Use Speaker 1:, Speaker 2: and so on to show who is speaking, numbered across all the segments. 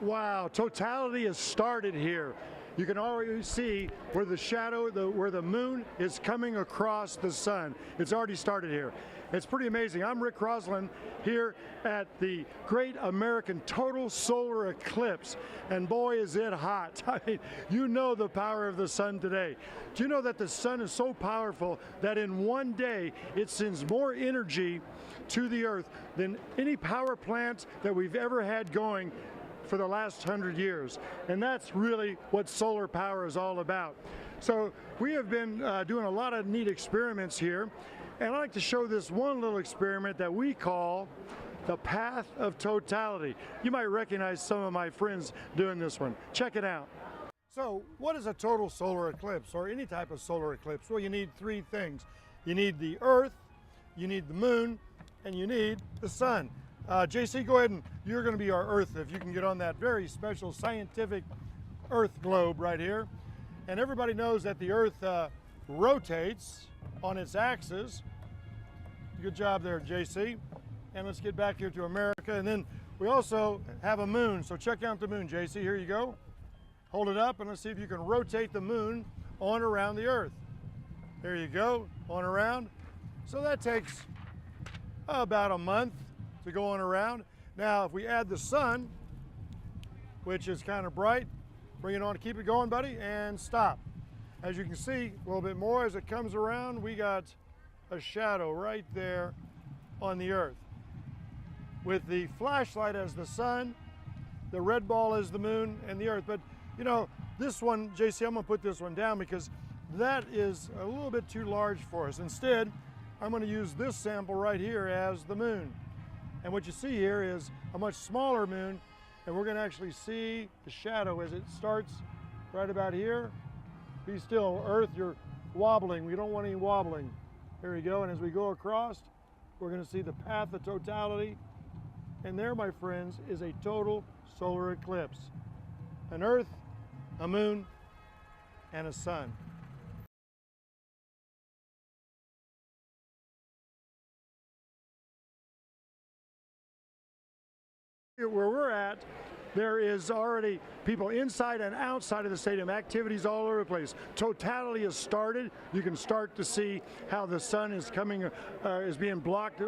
Speaker 1: Wow, totality has started here. You can already see where the shadow, where the moon is coming across the sun. It's already started here. It's pretty amazing. I'm Rick Crosslin here at the Great American Total Solar Eclipse, and boy is it hot. I mean, you know the power of the sun today. Do you know that the sun is so powerful that in one day it sends more energy to the earth than any power plant that we've ever had going for the last 100 years, and that's really what solar power is all about. So we have been doing a lot of neat experiments here, and I'd like to show this one little experiment that we call the path of totality. You might recognize some of my friends doing this one. Check it out. So what is a total solar eclipse, or any type of solar eclipse? Well, you need three things. You need the earth, you need the moon, and you need the sun. JC, go ahead, and you're going to be our Earth, if you can get on that very special scientific Earth globe right here. And everybody knows that the Earth rotates on its axis. Good job there, JC. And let's get back here to America. And then we also have a moon. So check out the moon, JC. Here you go. Hold it up, and let's see if you can rotate the moon on around the Earth. There you go, on around. So that takes about a month to go on around. Now, if we add the sun, which is kind of bright, bring it on to keep it going, buddy, and stop. As you can see, a little bit more as it comes around, we got a shadow right there on the Earth. With the flashlight as the sun, the red ball is the moon, and the Earth. But, you know, this one, JC, I'm gonna put this one down because that is a little bit too large for us. Instead, I'm gonna use this sample right here as the moon. And what you see here is a much smaller moon, and we're going to actually see the shadow as it starts right about here. Be still, Earth, you're wobbling. We don't want any wobbling. There we go, and as we go across, we're going to see the path of totality. And there, my friends, is a total solar eclipse. An Earth, a moon, and a sun. Where we're at, there is already people inside and outside of the stadium, activities all over the place. Totality has started. You can start to see how the sun is coming, is being blocked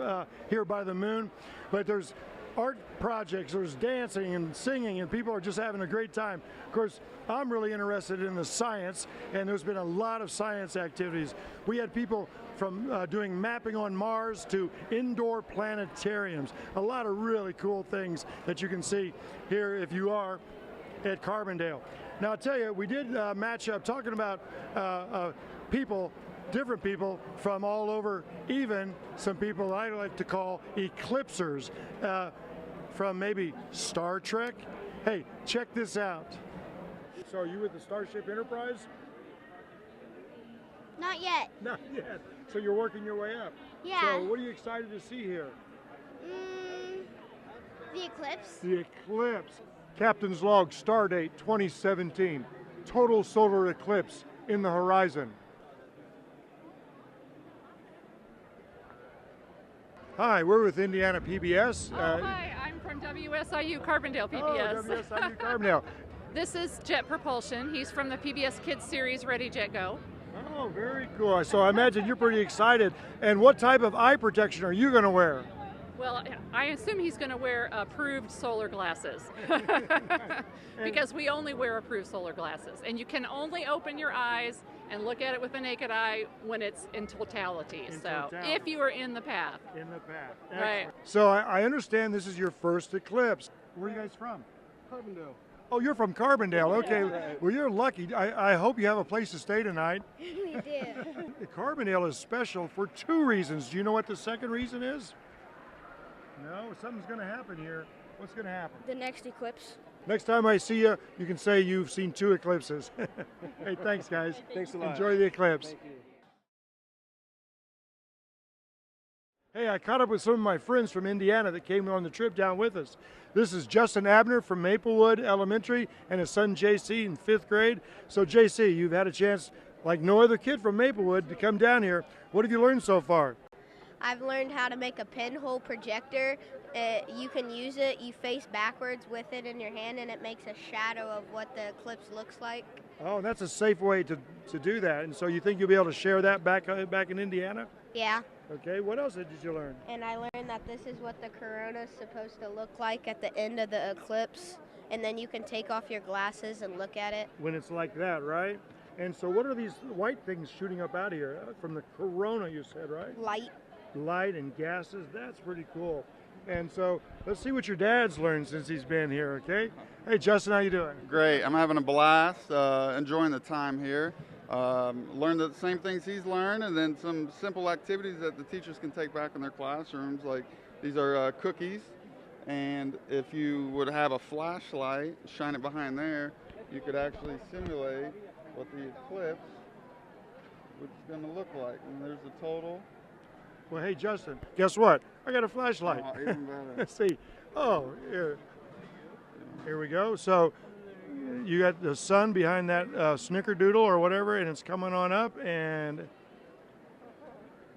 Speaker 1: here by the moon. But there's art projects, there's dancing and singing, and people are just having a great time. Of course, I'm really interested in the science, and there's been a lot of science activities. We had people from doing mapping on Mars to indoor planetariums. A lot of really cool things that you can see here if you are at Carbondale. Now, I'll tell you, we did match up talking about people, different people from all over, even some people I like to call Eclipsers from maybe Star Trek. Hey, check this out. So are you with the Starship Enterprise?
Speaker 2: Not yet.
Speaker 1: Not yet. So you're working your way up.
Speaker 2: Yeah.
Speaker 1: So what are you excited to see here?
Speaker 2: The eclipse.
Speaker 1: The eclipse. Captain's log, stardate 2017. Total solar eclipse in the horizon. Hi, we're with Indiana PBS.
Speaker 3: Hi, I'm from WSIU Carbondale PBS.
Speaker 1: Oh, WSIU Carbondale.
Speaker 3: This is Jet Propulsion. He's from the PBS Kids series Ready, Jet, Go.
Speaker 1: Oh, very cool. So I imagine you're pretty excited. And what type of eye protection are you going to wear?
Speaker 3: Well, I assume he's going to wear approved solar glasses because we only wear approved solar glasses. And you can only open your eyes and look at it with the naked eye when it's in totality. If you are in the path.
Speaker 1: In the path.
Speaker 3: Right.
Speaker 1: So I understand this is your first eclipse. Where are you guys from?
Speaker 4: Carbondale.
Speaker 1: Oh, you're from Carbondale. Okay.
Speaker 4: Yeah, right.
Speaker 1: Well, you're lucky. I hope you have a place to stay tonight.
Speaker 2: We do.
Speaker 1: Carbondale is special for two reasons. Do you know what the second reason is? No, something's going to happen here. What's going to happen?
Speaker 2: The next eclipse.
Speaker 1: Next time I see you, you can say you've seen two eclipses. Hey, thanks, guys.
Speaker 4: Thanks a lot.
Speaker 1: Enjoy the eclipse.
Speaker 4: Thank you.
Speaker 1: Hey, I caught up with some of my friends from Indiana that came on the trip down with us. This is Justin Abner from Maplewood Elementary and his son JC in 5th grade. So JC, you've had a chance, like no other kid from Maplewood, to come down here. What have you learned so far?
Speaker 2: I've learned how to make a pinhole projector You can use it, you face backwards with it in your hand, and it makes a shadow of what the eclipse looks like.
Speaker 1: Oh, that's a safe way to do that. And so you think you'll be able to share that back in Indiana?
Speaker 2: Yeah.
Speaker 1: Okay, what else did you learn?
Speaker 2: And I learned that this is what the corona's supposed to look like at the end of the eclipse, and then you can take off your glasses and look at it.
Speaker 1: When it's like that, right? And so what are these white things shooting up out of here? From the corona, you said, right?
Speaker 2: Light.
Speaker 1: Light and gases, that's pretty cool. And so let's see what your dad's learned since he's been here, okay? Hey, Justin, how you doing?
Speaker 4: Great. I'm having a blast, enjoying the time here. Learned the same things he's learned, and then some simple activities that the teachers can take back in their classrooms. Like these are cookies, and if you would have a flashlight, shine it behind there, you could actually simulate what the eclipse was going to look like. And there's the total.
Speaker 1: Well, hey, Justin, guess what? I got a flashlight.
Speaker 4: Oh, even better.
Speaker 1: Let's see. Oh, here we go. So you got the sun behind that snickerdoodle or whatever, and it's coming on up, and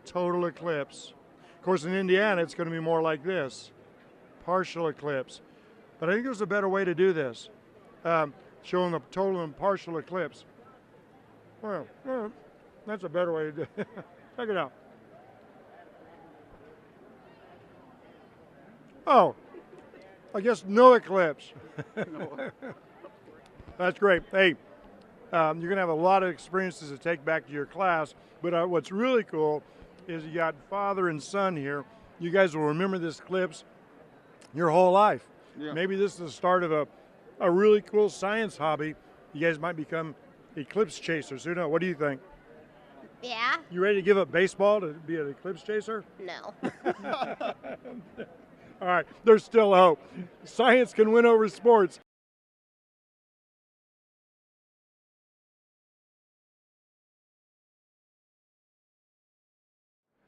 Speaker 1: total eclipse. Of course, in Indiana, it's going to be more like this, partial eclipse. But I think there's a better way to do this, showing a total and partial eclipse. Well, that's a better way to do it. Check it out. Oh, I guess no eclipse. That's great. Hey, you're going to have a lot of experiences to take back to your class, but what's really cool is you got father and son here. You guys will remember this eclipse your whole life.
Speaker 4: Yeah.
Speaker 1: Maybe this is the start of a really cool science hobby. You guys might become eclipse chasers. Who knows? What do you think?
Speaker 2: Yeah?
Speaker 1: You ready to give up baseball to be an eclipse chaser?
Speaker 2: No.
Speaker 1: All right, there's still hope. Science can win over sports.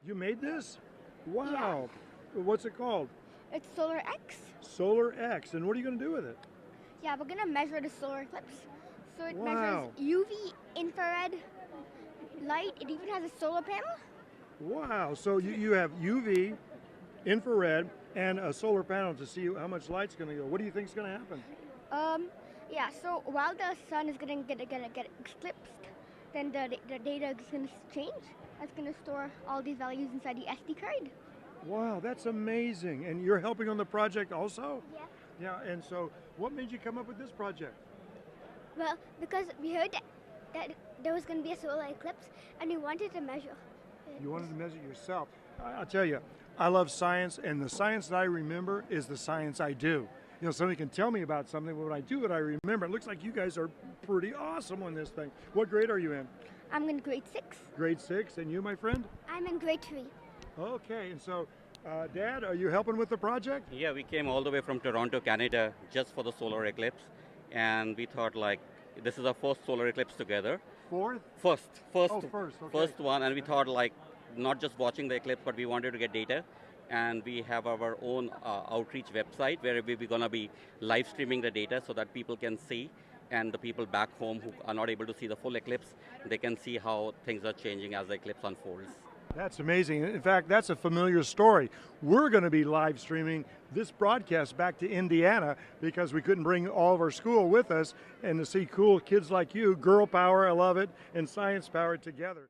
Speaker 1: You made this? Wow. What's it called?
Speaker 5: It's Solar X.
Speaker 1: Solar X. And what are you going to do with it?
Speaker 5: Yeah, we're gonna measure the solar eclipse. So it
Speaker 1: Wow.
Speaker 5: measures UV, infrared, light. It even has a solar panel.
Speaker 1: Wow. So you have UV, infrared, and a solar panel to see how much light's going to go. What do you think is going to happen?
Speaker 5: Yeah. So while the sun is gonna get eclipsed, then the data is gonna change. It's gonna store all these values inside the SD card.
Speaker 1: Wow, that's amazing. And you're helping on the project also?
Speaker 5: Yeah.
Speaker 1: Yeah, and so what made you come up with this project?
Speaker 5: Well, because we heard that there was gonna be a solar eclipse, and we wanted to measure.
Speaker 1: You wanted to measure yourself. I'll tell you, I love science, and the science that I remember is the science I do. You know, somebody can tell me about something, but when I do it, I remember. It looks like you guys are pretty awesome on this thing. What grade are you in?
Speaker 5: I'm in grade 6.
Speaker 1: Grade 6, and you, my friend?
Speaker 5: I'm in grade 3.
Speaker 1: Okay, and so, Dad, are you helping with the project?
Speaker 6: Yeah, we came all the way from Toronto, Canada, just for the solar eclipse, and we thought like this is our first solar eclipse together.
Speaker 1: Fourth?
Speaker 6: First,
Speaker 1: Oh, first, okay.
Speaker 6: first one, and we thought like not just watching the eclipse, but we wanted to get data, and we have our own outreach website where we're gonna be live streaming the data so that people can see, and the people back home who are not able to see the full eclipse, they can see how things are changing as the eclipse unfolds.
Speaker 1: That's amazing. In fact, that's a familiar story. We're going to be live streaming this broadcast back to Indiana because we couldn't bring all of our school with us, and to see cool kids like you, girl power, I love it, and science power together.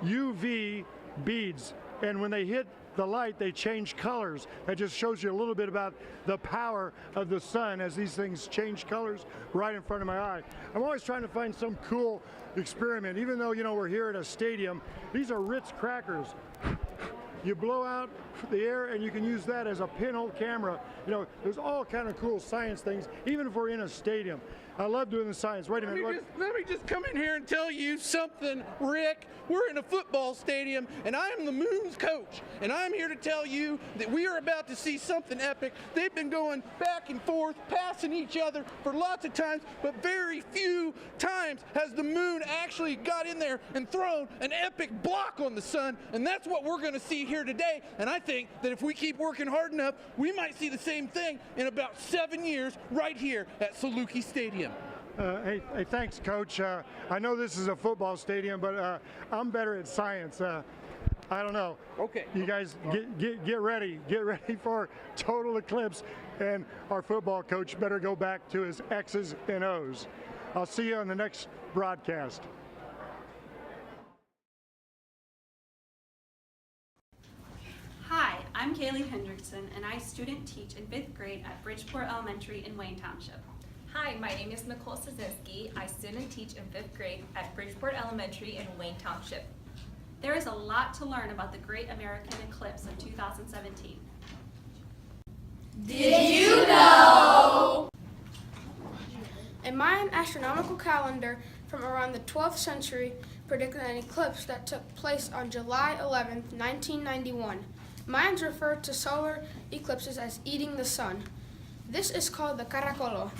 Speaker 1: UV beads, and when they hit the light, they change colors. That just shows you a little bit about the power of the sun as these things change colors right in front of my eye. I'm always trying to find some cool experiment, even though, you know, we're here at a stadium. These are Ritz crackers. You blow out the air and you can use that as a pinhole camera. You know, there's all kind of cool science things, even if we're in a stadium. I love doing the science. Wait a minute.
Speaker 7: Let me just come in here and tell you something, Rick. We're in a football stadium, and I'm the Moon's coach, and I'm here to tell you that we are about to see something epic. They've been going back and forth, passing each other for lots of times, but very few times has the Moon actually got in there and thrown an epic block on the sun, and that's what we're going to see here today. And I think that if we keep working hard enough, we might see the same thing in about 7 years right here at Saluki Stadium.
Speaker 1: Hey, thanks, Coach. I know this is a football stadium, but I'm better at science. I don't know.
Speaker 7: Okay.
Speaker 1: You guys get ready. Get ready for total eclipse, and our football coach better go back to his X's and O's. I'll see you on the next broadcast.
Speaker 8: Hi, I'm Kaylee Hendrickson, and I student teach in 5th grade at Bridgeport Elementary in Wayne Township.
Speaker 9: Hi, my name is Nicole Szynski. I student teach in 5th grade at Bridgeport Elementary in Wayne Township.
Speaker 8: There is a lot to learn about the Great American Eclipse of 2017.
Speaker 9: Did you know?
Speaker 10: A Mayan astronomical calendar from around the 12th century predicted an eclipse that took place on July 11, 1991. Mayans refer to solar eclipses as eating the sun. This is called the Caracolo,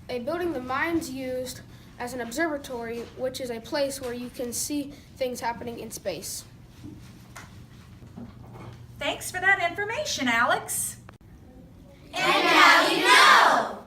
Speaker 10: a building the Mayans used as an observatory, which is a place where you can see things happening in space.
Speaker 9: Thanks for that information, Alex.
Speaker 11: And now you know!